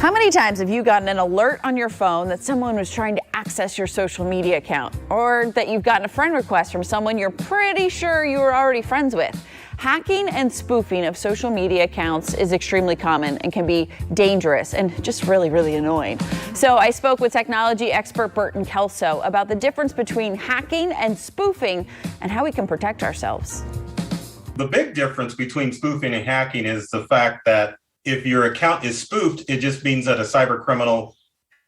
How many times have you gotten an alert on your phone that someone was trying to access your social media account, or that you've gotten a friend request from someone you're pretty sure you were already friends with? Hacking and spoofing of social media accounts is extremely common and can be dangerous and just really, really annoying. So I spoke with technology expert Burton Kelso about the difference between hacking and spoofing and how we can protect ourselves. The big difference between spoofing and hacking is the fact that if your account is spoofed, it just means that a cyber criminal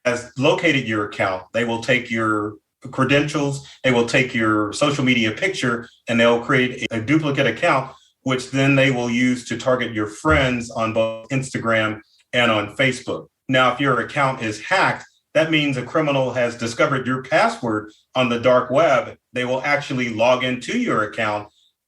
has located your account. They will take your credentials, they will take your social media picture, and they'll create a duplicate account, which then they will use to target your friends on both Instagram and on Facebook. Now, if your account is hacked, that means a criminal has discovered your password on the dark web. They will actually log into your account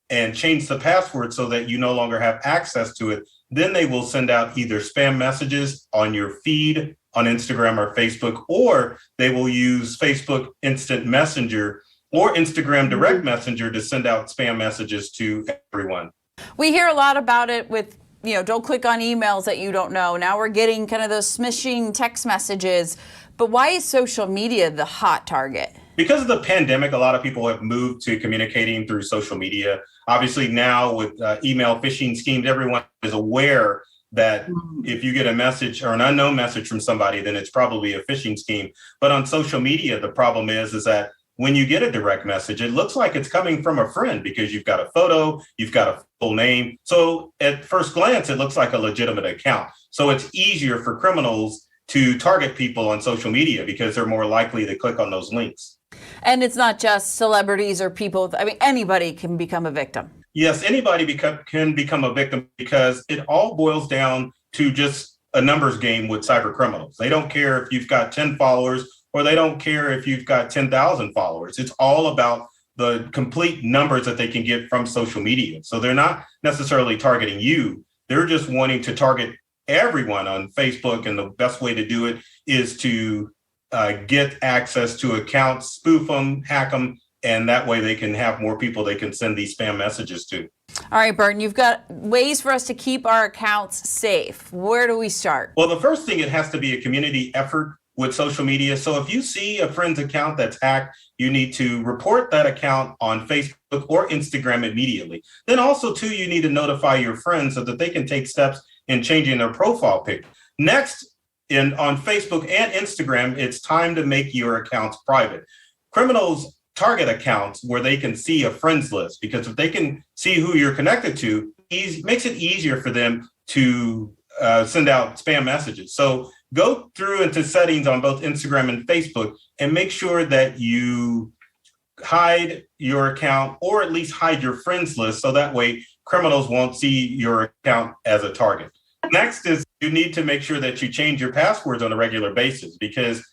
and change the password so that you no longer have access to it. Then they will send out either spam messages on your feed on Instagram or Facebook, or they will use Facebook Instant Messenger or Instagram Direct Messenger to send out spam messages to everyone. We hear a lot about it with, don't click on emails that you don't know. Now we're getting kind of those smishing text messages. But why is social media the hot target? Because of the pandemic, a lot of people have moved to communicating through social media. Obviously now with email phishing schemes, everyone is aware that if you get a message or an unknown message from somebody, then it's probably a phishing scheme. But on social media, the problem is that when you get a direct message, it looks like it's coming from a friend because you've got a photo, you've got a full name. So at first glance, it looks like a legitimate account. So it's easier for criminals to target people on social media because they're more likely to click on those links. And it's not just celebrities or people. I mean, anybody can become a victim. Yes, anybody can become a victim because it all boils down to just a numbers game with cyber criminals. They don't care if you've got 10 followers or they don't care if you've got 10,000 followers. It's all about the complete numbers that they can get from social media. So they're not necessarily targeting you. They're just wanting to target everyone on Facebook. And the best way to do it is to get access to accounts, spoof them, hack them, and that way they can have more people they can send these spam messages to. All right, Burton, you've got ways for us to keep our accounts safe. Where do we start? Well, the first thing, it has to be a community effort with social media. So if you see a friend's account that's hacked, you need to report that account on Facebook or Instagram immediately. Then also, too, you need to notify your friends so that they can take steps in changing their profile pic. Next, on Facebook and Instagram, it's time to make your accounts private. Criminals target accounts where they can see a friends list, because if they can see who you're connected to, makes it easier for them to send out spam messages. So go through into settings on both Instagram and Facebook and make sure that you hide your account, or at least hide your friends list, so that way criminals won't see your account as a target. Next is you need to make sure that you change your passwords on a regular basis, because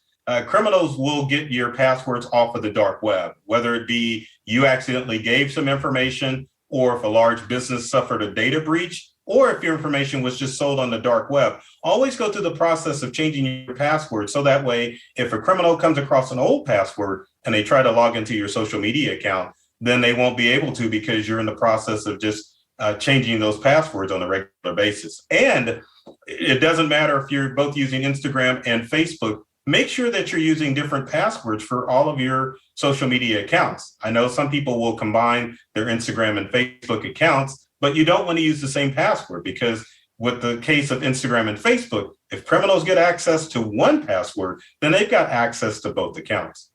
criminals will get your passwords off of the dark web, whether it be you accidentally gave some information, or if a large business suffered a data breach, or if your information was just sold on the dark web. Always go through the process of changing your password, so that way, if a criminal comes across an old password and they try to log into your social media account, then they won't be able to, because you're in the process of just changing those passwords on a regular basis. And it doesn't matter if you're both using Instagram and Facebook, make sure that you're using different passwords for all of your social media accounts. I know some people will combine their Instagram and Facebook accounts, but you don't want to use the same password, because with the case of Instagram and Facebook, if criminals get access to one password, then they've got access to both accounts.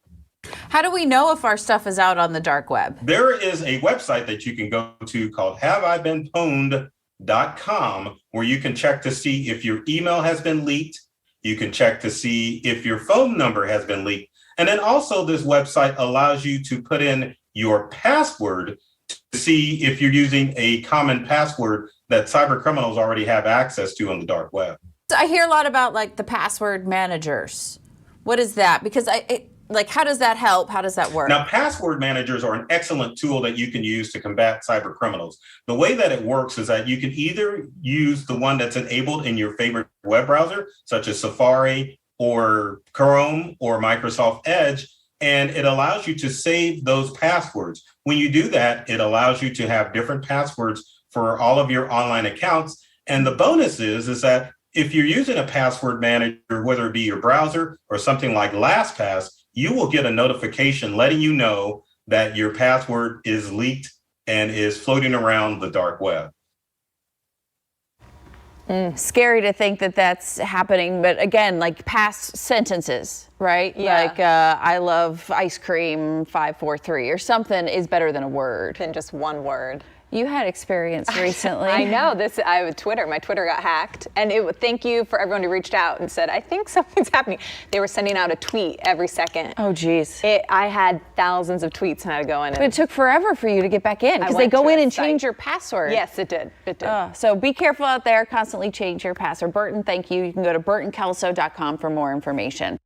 How do we know if our stuff is out on the dark web? There is a website that you can go to called haveibeenpwned.com, where you can check to see if your email has been leaked. You can check to see if your phone number has been leaked. And then also this website allows you to put in your password to see if you're using a common password that cyber criminals already have access to on the dark web. I hear a lot about like the password managers. What is that? Because how does that help? How does that work? Now, password managers are an excellent tool that you can use to combat cyber criminals. The way that it works is that you can either use the one that's enabled in your favorite web browser, such as Safari or Chrome or Microsoft Edge, and it allows you to save those passwords. When you do that, it allows you to have different passwords for all of your online accounts. And the bonus is that if you're using a password manager, whether it be your browser or something like LastPass, you will get a notification letting you know that your password is leaked and is floating around the dark web. Scary to think that that's happening, but again, like past sentences, right? Yeah. Like I love ice cream 543 or something is better than a word. Than just one word. You had experience recently. I know this. My Twitter got hacked, and thank you for everyone who reached out and said, I think something's happening. They were sending out a tweet every second. Oh, geez. I had thousands of tweets and I had to go in. But it took forever for you to get back in because they go in and change your password. Yes, it did. It did. So be careful out there. Constantly change your password. Burton, thank you. You can go to burtonkelso.com for more information.